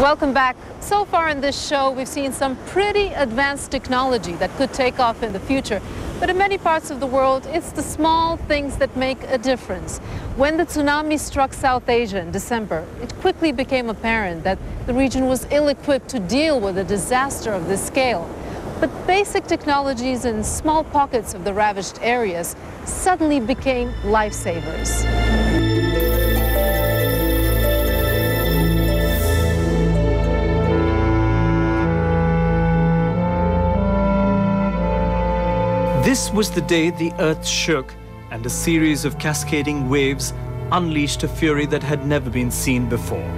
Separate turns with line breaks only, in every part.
Welcome back. So far in this show, we've seen some pretty advanced technology that could take off in the future. But in many parts of the world, it's the small things that make a difference. When the tsunami struck South Asia in December, it quickly became apparent that the region was ill-equipped to deal with a disaster of this scale. But basic technologies in small pockets of the ravaged areas suddenly became lifesavers.
This was the day the earth shook and a series of cascading waves unleashed a fury that had never been seen before.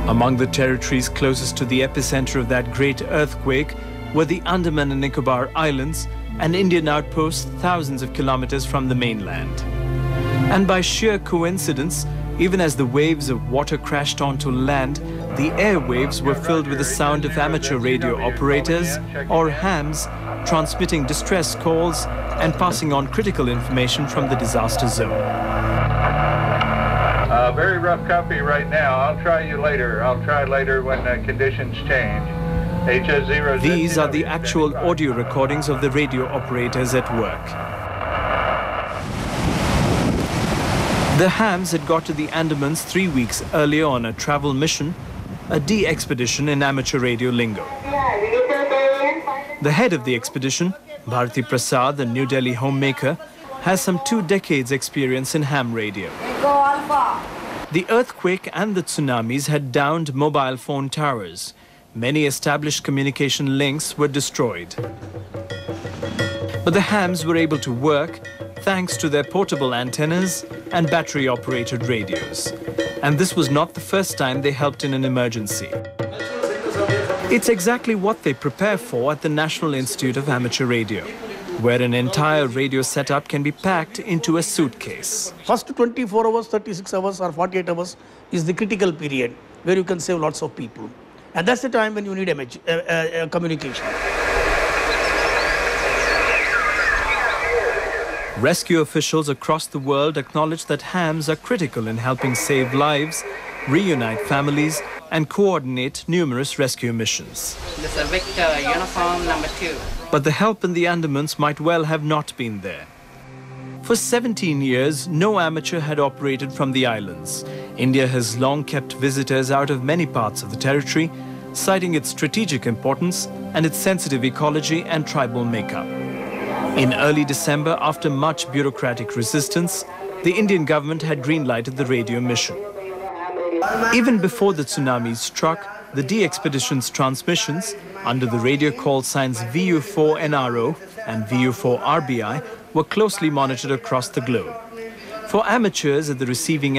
Among the territories closest to the epicenter of that great earthquake were the Andaman and Nicobar Islands, an Indian outpost thousands of kilometers from the mainland. And by sheer coincidence, even as the waves of water crashed onto land, the airwaves were filled with the sound of amateur radio operators, or hams, transmitting distress calls and passing on critical information from the disaster zone.
Very rough copy right now. I'll try you later. I'll try later when conditions change. HS0.
These are the actual audio recordings of the radio operators at work. The hams had got to the Andamans 3 weeks earlier on a travel mission, a D-expedition in amateur radio lingo. The head of the expedition, Bharati Prasad, the New Delhi homemaker, has some 2 decades experience in ham radio. The earthquake and the tsunamis had downed mobile phone towers. Many established communication links were destroyed. But the hams were able to work thanks to their portable antennas and battery-operated radios. And this was not the first time they helped in an emergency. It's exactly what they prepare for at the National Institute of Amateur Radio, where an entire radio setup can be packed into a suitcase.
First 24 hours, 36 hours or 48 hours is the critical period where you can save lots of people. And that's the time when you need communication.
Rescue officials across the world acknowledge that hams are critical in helping save lives, reunite families, and coordinate numerous rescue missions.
This is Victor, uniform number 2.
But the help in the Andamans might well have not been there. For 17 years, no amateur had operated from the islands. India has long kept visitors out of many parts of the territory, citing its strategic importance and its sensitive ecology and tribal makeup. In early December, after much bureaucratic resistance, the Indian government had green-lighted the radio mission. Even before the tsunami struck, the D-expedition's transmissions, under the radio call signs VU4NRO and VU4RBI, were closely monitored across the globe. For amateurs at the receiving end,